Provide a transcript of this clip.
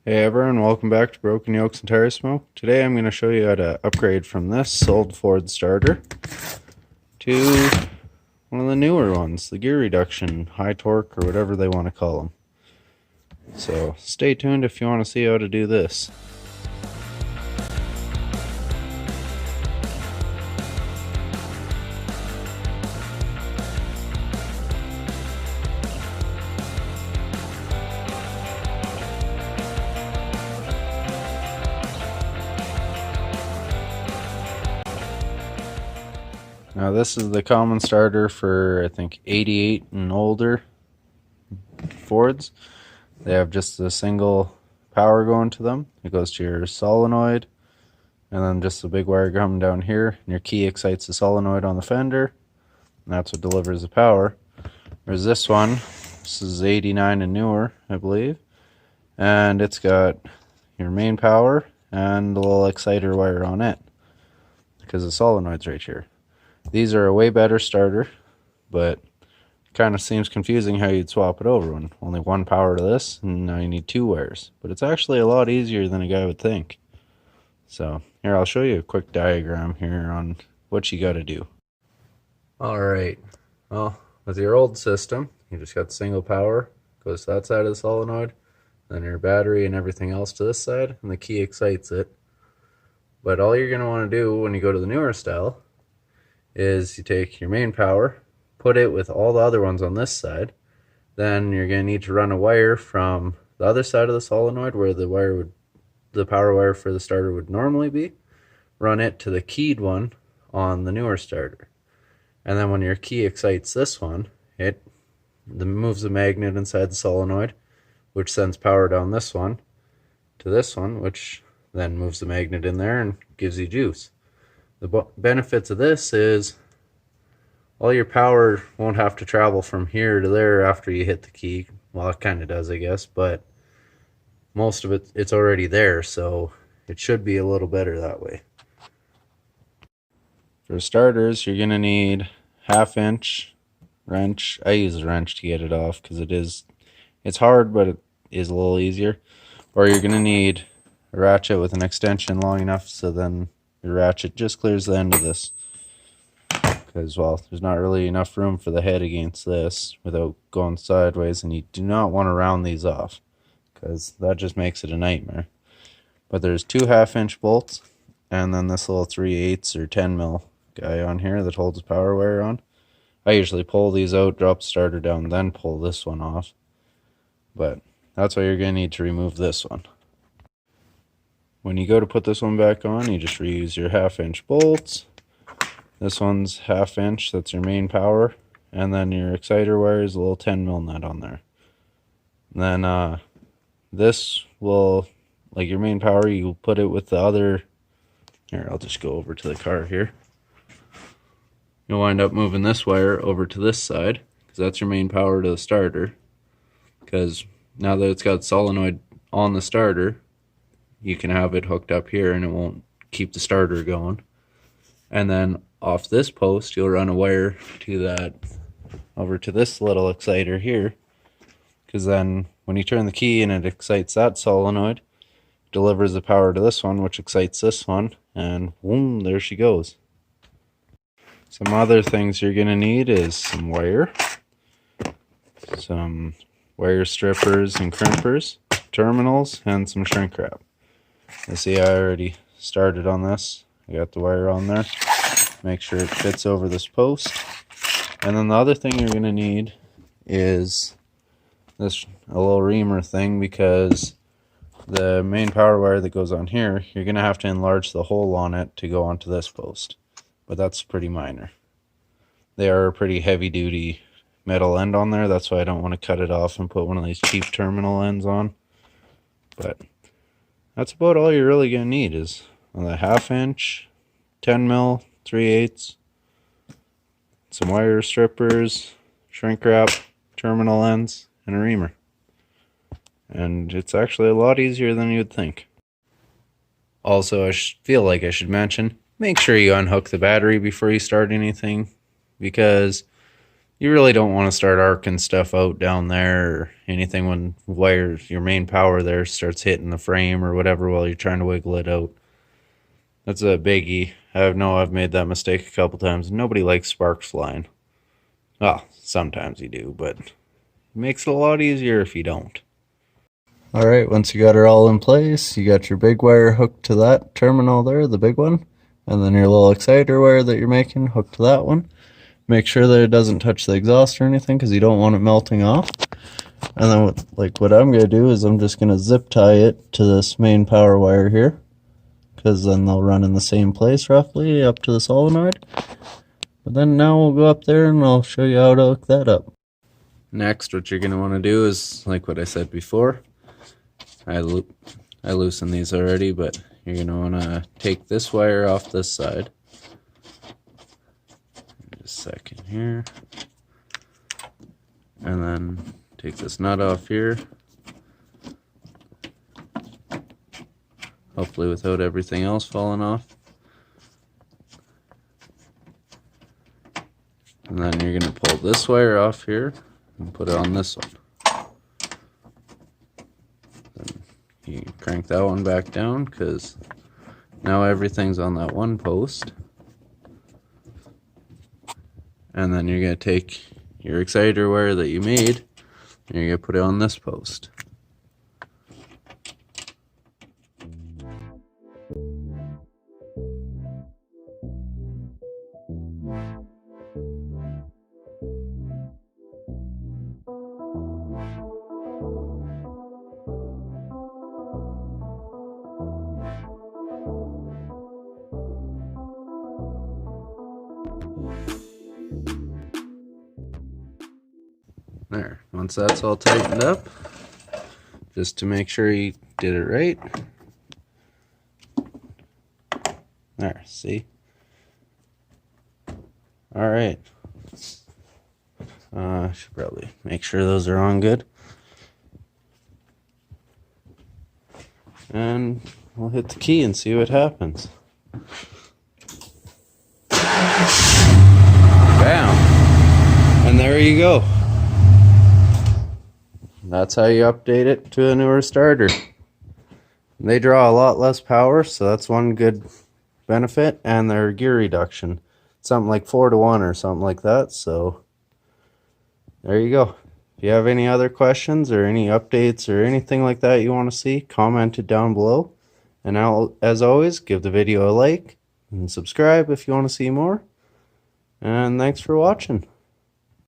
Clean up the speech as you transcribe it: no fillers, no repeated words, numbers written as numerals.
Hey everyone, welcome back to Broken Yokes and Tire Smoke. Today I'm going to show you how to upgrade from this old Ford starter to one of the newer ones, the gear reduction, high torque, or whatever they want to call them. So stay tuned if you want to see how to do this. Now this is the common starter for I think 88 and older Fords. They have just a single power going to them. It goes to your solenoid and then just a big wire coming down here, and your key excites the solenoid on the fender, and that's what delivers the power. There's this one. This is 89 and newer, I believe, and it's got your main power and a little exciter wire on it because the solenoid's right here. These are a way better starter, but it kind of seems confusing how you'd swap it over when only one power to this and now you need two wires. But it's actually a lot easier than a guy would think. So here, I'll show you a quick diagram here on what you got to do. Alright, well, with your old system, you just got single power, goes to that side of the solenoid, then your battery and everything else to this side, and the key excites it. But all you're going to want to do when you go to the newer style is you take your main power, put it with all the other ones on this side, then you're going to need to run a wire from the other side of the solenoid where the power wire for the starter would normally be, run it to the keyed one on the newer starter. And then when your key excites this one, it moves the magnet inside the solenoid, which sends power down this one to this one, which then moves the magnet in there and gives you juice. The benefits of this is all your power won't have to travel from here to there after you hit the key. Well, it kind of does, I guess, but most of it's already there, so it should be a little better that way. For starters, you're going to need 1/2-inch wrench. I use a wrench to get it off because it's hard, but it is a little easier. Or you're going to need a ratchet with an extension long enough so then your ratchet just clears the end of this. Because, well, there's not really enough room for the head against this without going sideways, and you do not want to round these off because that just makes it a nightmare. But there's 2 1/2-inch bolts, and then this little 3/8 or 10 mil guy on here that holds the power wire on. I usually pull these out, drop the starter down, then pull this one off. But that's why you're going to need to remove this one. When you go to put this one back on, you just reuse your 1/2-inch bolts. This one's 1/2-inch, that's your main power. And then your exciter wire is a little 10 mil nut on there. And then this will, like your main power, you put it with the other. Here, I'll just go over to the car here. You'll wind up moving this wire over to this side because that's your main power to the starter. Because now that it's got solenoid on the starter, you can have it hooked up here and it won't keep the starter going. And then off this post, you'll run a wire to that over to this little exciter here. Because then when you turn the key and it excites that solenoid, it delivers the power to this one, which excites this one, and boom, there she goes. Some other things you're going to need is some wire, some wire strippers and crimpers, terminals, and some shrink wrap. You see, I already started on this. I got the wire on there. Make sure it fits over this post. And then the other thing you're going to need is a little reamer thing, because the main power wire that goes on here, you're going to have to enlarge the hole on it to go onto this post. But that's pretty minor. They are a pretty heavy duty metal end on there. That's why I don't want to cut it off and put one of these cheap terminal ends on. But that's about all you're really going to need is on the 1/2-inch, 10 mil, 3/8, some wire strippers, shrink wrap, terminal ends, and a reamer. And it's actually a lot easier than you'd think. Also, I feel like I should mention, make sure you unhook the battery before you start anything, because You really don't want to start arcing stuff out down there or anything when wires, your main power there starts hitting the frame or whatever while you're trying to wiggle it out. That's a biggie. I've made that mistake a couple times. Nobody likes sparks flying. Well, sometimes you do, but it makes it a lot easier if you don't. Alright, once you got her all in place, you got your big wire hooked to that terminal there, the big one, and then your little exciter wire that you're making hooked to that one. Make sure that it doesn't touch the exhaust or anything because you don't want it melting off. And then what I'm going to do is I'm just going to zip tie it to this main power wire here, because then they'll run in the same place roughly up to the solenoid. But then now we'll go up there and I'll show you how to hook that up. Next, what you're going to want to do is, like what I said before, I loosened these already, but you're going to want to take this wire off this side. Just a second here. And then take this nut off here. Hopefully without everything else falling off. And then you're going to pull this wire off here and put it on this one. Then you crank that one back down because now everything's on that one post. And then you're going to take your exciter wire that you made and you're going to put it on this post. There, once that's all tightened up, just to make sure you did it right. There, see? Alright. I should probably make sure those are on good. And we'll hit the key and see what happens. Bam! And there you go. That's how you update it to a newer starter. They draw a lot less power, so that's one good benefit, and their gear reduction. Something like 4-to-1 or something like that, so there you go. If you have any other questions or any updates or anything like that you want to see, comment it down below. And as always, give the video a like and subscribe if you want to see more. And thanks for watching.